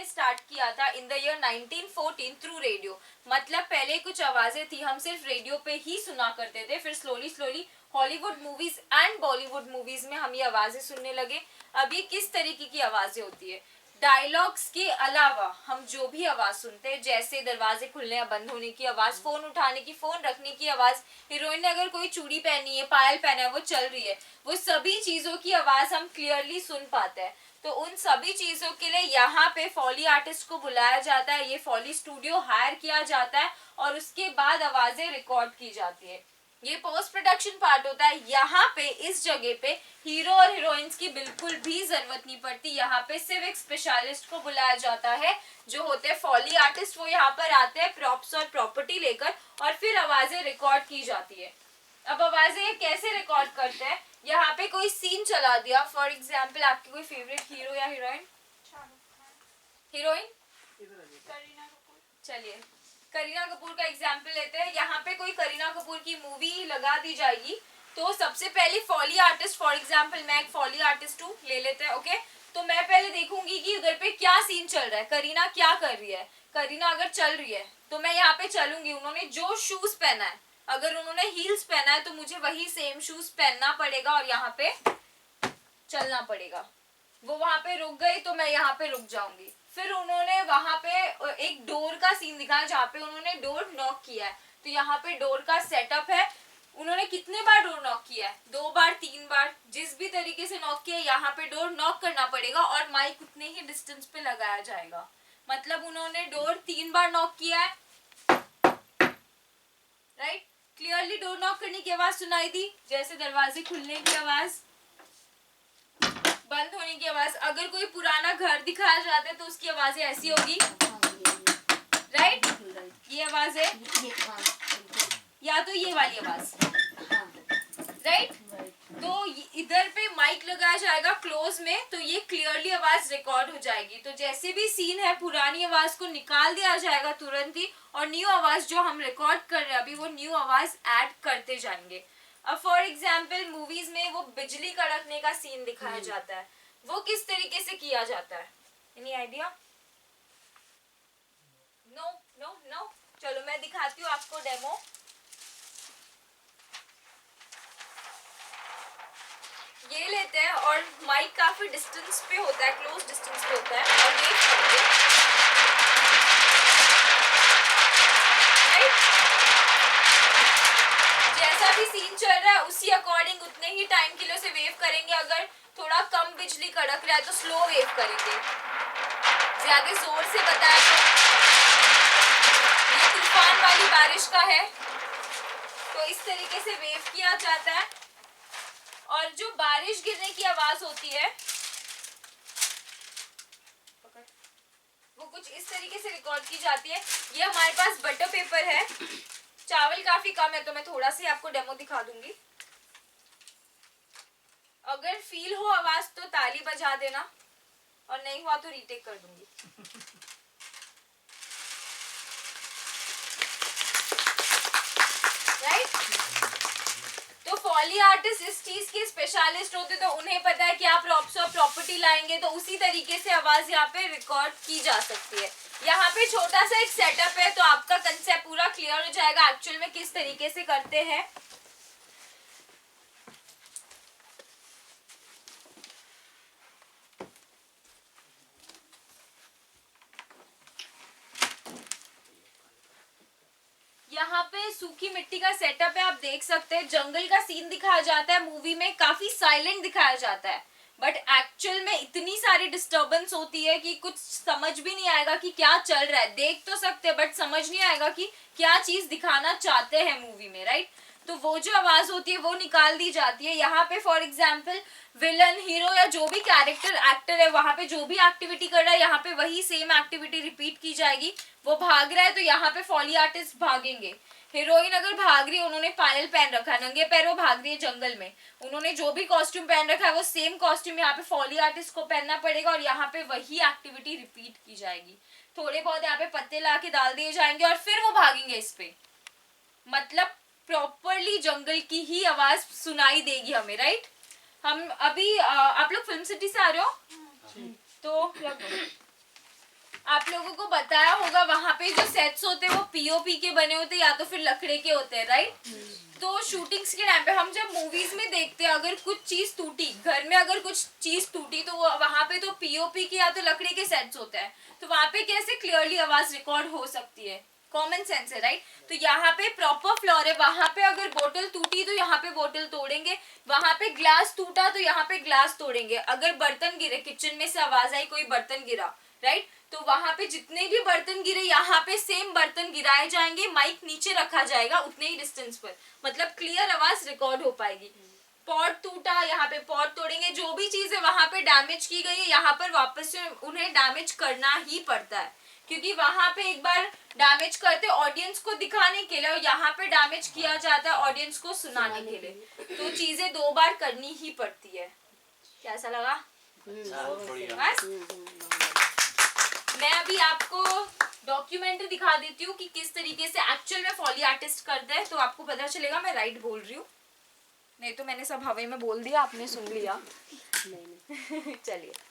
हमने स्टार्ट किया था in the year 1914 through radio. मतलब पहले कुछ आवाजें थी, हम सिर्फ रेडियो पे ही सुना करते थे, फिर slowly slowly Hollywood movies and Bollywood movies में हम ये आवाजें सुनने लगे। अब ये किस तरीके की आवाजें होती है, डायलॉग्स के अलावा हम जो भी आवाज सुनते हैं, जैसे दरवाजे खुलने या बंद होने की आवाज, फोन उठाने की, फोन रखने की आवाज, हीरोइन ने अगर कोई चूड़ी पहनी है, पायल पहना है, वो चल रही है, वो सभी चीजों की आवाज हम क्लियरली सुन पाते हैं। तो उन सभी चीजों के लिए यहाँ पे फॉली आर्टिस्ट को बुलाया जाता है, ये फॉली स्टूडियो हायर किया जाता है और उसके बाद आवाजें रिकॉर्ड की जाती है। ये पोस्ट प्रोडक्शन पार्ट होता है। यहाँ पे इस जगह पे हीरो और हीरोइंस की बिल्कुल भी जरूरत नहीं पड़ती। यहाँ पे सिर्फ एक स्पेशलिस्ट को बुलाया जाता है जो होते हैं फॉली आर्टिस्ट। वो यहाँ पर आते हैं प्रॉप्स और प्रॉपर्टी लेकर और फिर आवाजें रिकॉर्ड की जाती है। अब आवाजें कैसे रिकॉर्ड करते हैं, यहाँ पे कोई सीन चला दिया, फॉर एग्जाम्पल आपकी कोई फेवरेट हीरो या हीरोइन, हीरोइन करीना कपूर, चलिए करीना कपूर का एग्जाम्पल लेते हैं। यहाँ पे कोई करीना कपूर की मूवी लगा दी जाएगी, तो सबसे पहले फॉली आर्टिस्ट, फॉर एग्जाम्पल मैं एक फॉली आर्टिस्ट हूँ, ले लेते हैं, ओके। तो मैं पहले देखूंगी कि उधर पे क्या सीन चल रहा है, करीना क्या कर रही है। करीना अगर चल रही है तो मैं यहाँ पे चलूंगी, उन्होंने जो शूज पहना है, अगर उन्होंने हील्स पहना है तो मुझे वही सेम शूज पहनना पड़ेगा और यहाँ पे चलना पड़ेगा। वो वहां पे रुक गई तो मैं यहाँ पे रुक जाऊंगी। फिर उन्होंने वहां पे एक डोर का सीन दिखाया जहाँ पे उन्होंने डोर नॉक किया है, तो यहाँ पे डोर का सेटअप है। उन्होंने कितने बार डोर नॉक किया है, 2 बार 3 बार, जिस भी तरीके से नॉक किया है यहाँ पे डोर नॉक करना पड़ेगा और माइक उतने ही डिस्टेंस पे लगाया जाएगा। मतलब उन्होंने डोर 3 बार नॉक किया है, राइट। क्लियरली डोर नॉक करने की आवाज सुनाई दी, जैसे दरवाजे खुलने की आवाज, बंद होने की आवाज। अगर कोई पुराना घर दिखाया जाता है तो उसकी आवाजें ऐसी होगी, राइट। ये आवाज है या तो ये वाली आवाज, राइट। तो इधर पे माइक लगाया जाएगा क्लोज में, तो ये क्लियरली आवाज रिकॉर्ड हो जाएगी। तो जैसे भी सीन है, पुरानी आवाज को निकाल दिया जाएगा तुरंत ही और न्यू आवाज जो हम रिकॉर्ड कर रहे हैं अभी, वो न्यू आवाज ऐड करते जाएंगे। अब फॉर एग्जाम्पल मूवीज में वो बिजली कड़कने का सीन दिखाया जाता है, वो किस तरीके से किया जाता है, any idea? No no no, चलो मैं दिखाती हूँ आपको डेमो। ये लेते हैं और माइक काफी डिस्टेंस पे होता है, क्लोज डिस्टेंस पे होता है, और वेव करेंगे, राइट। जैसा भी सीन चल रहा है उसी अकॉर्डिंग उतने ही टाइम के लिए उसे वेव करेंगे। अगर थोड़ा कम बिजली कड़क रहा है तो स्लो वेव करेंगे, ज्यादा जोर से बताया तो ये तूफान वाली बारिश का है, तो इस तरीके से वेव किया जाता है। और जो बारिश गिरने की आवाज होती है वो कुछ इस तरीके से रिकॉर्ड की जाती है। ये हमारे पास बटर पेपर है, चावल काफी कम है तो मैं थोड़ा सा आपको डेमो दिखा दूंगी। अगर फील हो आवाज तो ताली बजा देना और नहीं हुआ तो रीटेक कर दूंगी। राइट। तो फॉली आर्टिस्ट इस चीज के स्पेशलिस्ट होते, तो उन्हें पता है कि आप प्रॉप्स और प्रॉपर्टी लाएंगे तो उसी तरीके से आवाज यहाँ पे रिकॉर्ड की जा सकती है। यहाँ पे छोटा सा एक सेटअप है तो आपका कंसेप्ट पूरा क्लियर हो जाएगा एक्चुअल में किस तरीके से करते हैं। यहाँ पे सूखी मिट्टी का सेटअप है, आप देख सकते हैं। जंगल का सीन दिखाया जाता है मूवी में, काफी साइलेंट दिखाया जाता है, बट एक्चुअल में इतनी सारी डिस्टरबेंस होती है कि कुछ समझ भी नहीं आएगा कि क्या चल रहा है। देख तो सकते हैं बट समझ नहीं आएगा कि क्या चीज दिखाना चाहते हैं मूवी में, राइट। तो वो जो आवाज होती है वो निकाल दी जाती है। यहाँ पे फॉर एग्जाम्पल विलन, हीरो या जो भी कैरेक्टर एक्टर है वहां पे जो भी एक्टिविटी कर रहा है यहाँ पे वही सेम एक्टिविटी रिपीट की जाएगी। वो भाग रहा है तो यहाँ पे फॉली आर्टिस्ट भागेंगे। हीरोइन अगर भाग रही है, उन्होंने पायल पहन रखा है, नंगे पैर वो भाग रही है जंगल में, उन्होंने जो भी कॉस्ट्यूम पहन रखा है वो सेम कॉस्ट्यूम यहाँ पे फॉली आर्टिस्ट को पहनना पड़ेगा और यहाँ पे वही एक्टिविटी रिपीट की जाएगी। थोड़े बहुत यहाँ पे पत्ते ला के डाल दिए जाएंगे और फिर वो भागेंगे इस पे। मतलब प्रॉपरली जंगल की ही आवाज सुनाई देगी हमें, राइट। हम अभी आप लोग फिल्म सिटी से आ रहे हो तो आप लोगों को बताया होगा वहां पे जो सेट्स होते हैं वो पीओपी के बने होते हैं या तो फिर लकड़े के होते हैं, राइट। तो शूटिंग्स के टाइम पे हम जब मूवीज में देखते हैं अगर कुछ चीज टूटी, घर में अगर कुछ चीज टूटी तो वहां पे तो पीओपी के या तो लकड़े के सेट्स होते हैं, तो वहां पे कैसे क्लियरली आवाज रिकॉर्ड हो सकती है, कॉमन सेंस है, राइट। तो यहाँ पे प्रॉपर फ्लोर है, वहां पे अगर बोतल टूटी तो यहाँ पे बोतल तोड़ेंगे, वहां पे ग्लास टूटा तो यहाँ पे ग्लास तोड़ेंगे, अगर बर्तन गिरे, किचन में से आवाज आई कोई बर्तन गिरा, राइट, तो वहां पे जितने भी बर्तन गिरे यहाँ पे सेम बर्तन गिराए जाएंगे, माइक नीचे रखा जाएगा उतने ही डिस्टेंस पर, मतलब क्लियर आवाज रिकॉर्ड हो पाएगी। पॉट टूटा, यहाँ पे पॉट तोड़ेंगे, जो भी चीज है वहां पे डैमेज की गई है यहाँ पर वापस से उन्हें डैमेज करना ही पड़ता है, क्योंकि वहां पे एक बार डैमेज करते ऑडियंस को दिखाने के लिए और यहाँ पे डैमेज किया जाता है ऑडियंस को सुनाने के लिए, तो चीजें 2 बार करनी ही पड़ती है। कैसा लगा? बस मैं अभी आपको डॉक्यूमेंट्री दिखा देती हूँ कि किस तरीके से एक्चुअल में फॉली आर्टिस्ट करते हैं, तो आपको पता चलेगा मैं राइट बोल रही हूँ, नहीं तो मैंने सब हवा में बोल दिया, आपने सुन लिया। चलिए।